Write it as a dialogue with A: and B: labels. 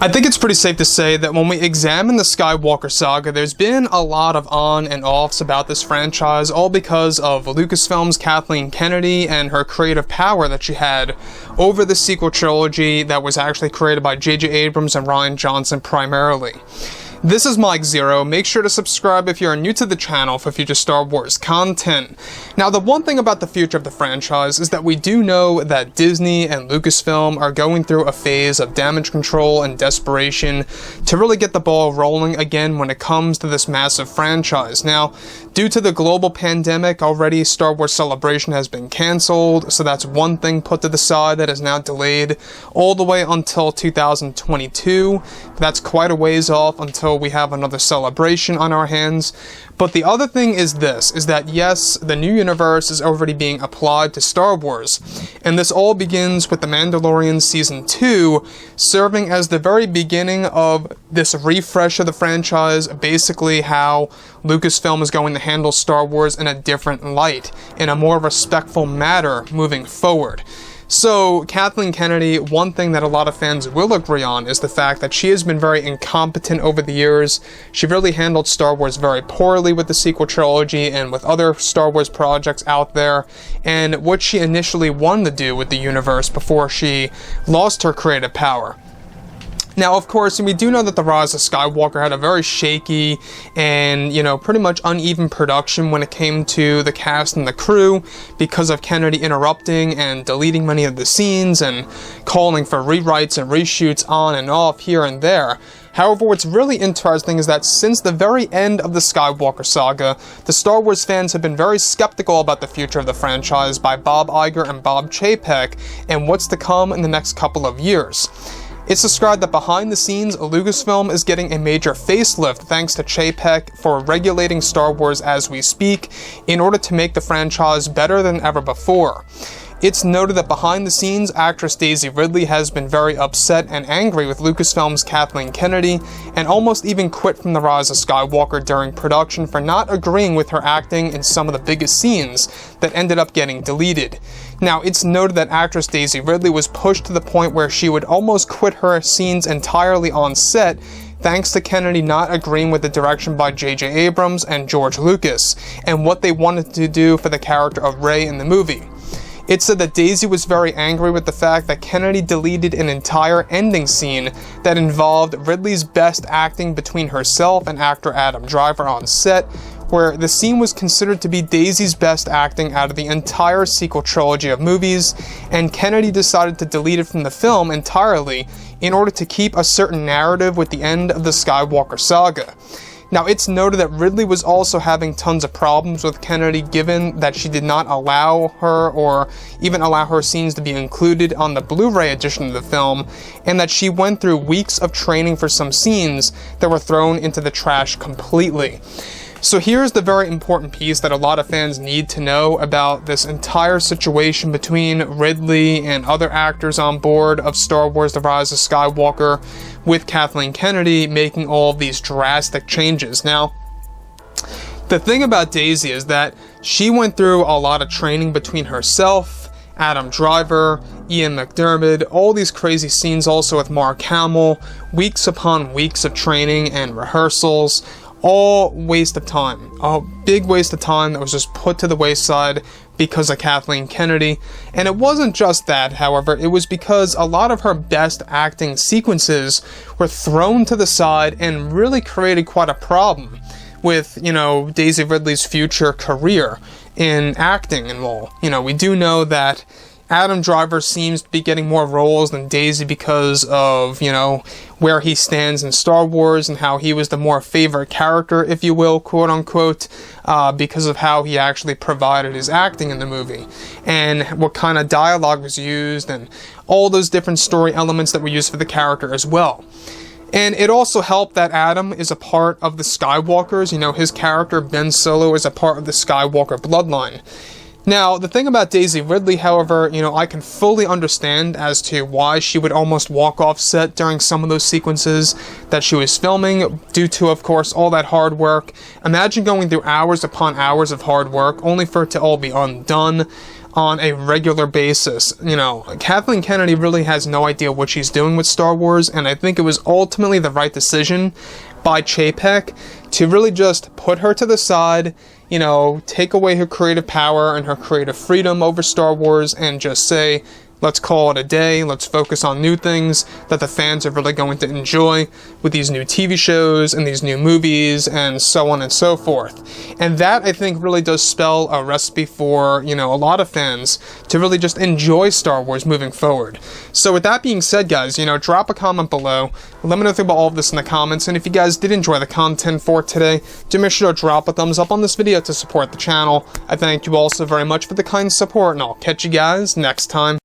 A: I think it's pretty safe to say that when we examine the Skywalker saga, there's been a lot of on and offs about this franchise, all because of Lucasfilm's Kathleen Kennedy and her creative power that she had over the sequel trilogy that was actually created by J.J. Abrams and Rian Johnson primarily. This is Mike Zero. Make sure to subscribe if you're new to the channel for future Star Wars content. Now, the one thing about the future of the franchise is that we do know that Disney and Lucasfilm are going through a phase of damage control and desperation to really get the ball rolling again when it comes to this massive franchise. Now, due to the global pandemic, already Star Wars Celebration has been cancelled, so that's one thing put to the side that is now delayed all the way until 2022. That's quite a ways off until we have another Celebration on our hands. But the other thing is this, is that yes, the new universe is already being applied to Star Wars, and this all begins with The Mandalorian Season 2 serving as the very beginning of this refresh of the franchise, basically how Lucasfilm is going to handle Star Wars in a different light, in a more respectful manner moving forward. So, Kathleen Kennedy, one thing that a lot of fans will agree on is the fact that she has been very incompetent over the years. She really handled Star Wars very poorly with the sequel trilogy and with other Star Wars projects out there, and what she initially wanted to do with the universe before she lost her creative power. Now, of course, we do know that The Rise of Skywalker had a very shaky and, pretty much uneven production when it came to the cast and the crew because of Kennedy interrupting and deleting many of the scenes and calling for rewrites and reshoots on and off here and there. However, what's really interesting is that since the very end of the Skywalker saga, the Star Wars fans have been very skeptical about the future of the franchise by Bob Iger and Bob Chapek and what's to come in the next couple of years. It's described that behind the scenes, Lucasfilm is getting a major facelift thanks to Chapek for regulating Star Wars as we speak in order to make the franchise better than ever before. It's noted that behind the scenes, actress Daisy Ridley has been very upset and angry with Lucasfilm's Kathleen Kennedy and almost even quit from The Rise of Skywalker during production for not agreeing with her acting in some of the biggest scenes that ended up getting deleted. Now, it's noted that actress Daisy Ridley was pushed to the point where she would almost quit her scenes entirely on set thanks to Kennedy not agreeing with the direction by J.J. Abrams and George Lucas and what they wanted to do for the character of Rey in the movie. It said that Daisy was very angry with the fact that Kennedy deleted an entire ending scene that involved Ridley's best acting between herself and actor Adam Driver on set, where the scene was considered to be Daisy's best acting out of the entire sequel trilogy of movies, and Kennedy decided to delete it from the film entirely in order to keep a certain narrative with the end of the Skywalker saga. Now, it's noted that Ridley was also having tons of problems with Kennedy given that she did not allow her or even allow her scenes to be included on the Blu-ray edition of the film, and that she went through weeks of training for some scenes that were thrown into the trash completely. So here's the very important piece that a lot of fans need to know about this entire situation between Ridley and other actors on board of Star Wars The Rise of Skywalker, with Kathleen Kennedy making all of these drastic changes. Now, the thing about Daisy is that she went through a lot of training between herself, Adam Driver, Ian McDiarmid, all these crazy scenes also with Mark Hamill, weeks upon weeks of training and rehearsals, all waste of time. A big waste of time that was just put to the wayside because of Kathleen Kennedy. And it wasn't just that, however, it was because a lot of her best acting sequences were thrown to the side and really created quite a problem with, Daisy Ridley's future career in acting and all. We do know that Adam Driver seems to be getting more roles than Daisy because of, where he stands in Star Wars and how he was the more favorite character, if you will, quote unquote, because of how he actually provided his acting in the movie and what kind of dialogue was used and all those different story elements that were used for the character as well. And it also helped that Adam is a part of the Skywalkers. His character, Ben Solo, is a part of the Skywalker bloodline. Now, the thing about Daisy Ridley, however, I can fully understand as to why she would almost walk off set during some of those sequences that she was filming, due to, of course, all that hard work. Imagine going through hours upon hours of hard work, only for it to all be undone. on a regular basis. You know, Kathleen Kennedy really has no idea what she's doing with Star Wars, and I think it was ultimately the right decision by Chapek to really just put her to the side, you know, take away her creative power and her creative freedom over Star Wars, and just say, let's call it a day, let's focus on new things that the fans are really going to enjoy with these new TV shows and these new movies and so on and so forth. And that, I think, really does spell a recipe for, you know, a lot of fans to really just enjoy Star Wars moving forward. So with that being said, guys, you know, drop a comment below. Let me know about all of this in the comments, and if you guys did enjoy the content for today, do make sure to drop a thumbs up on this video to support the channel. I thank you all so very much for the kind support, and I'll catch you guys next time.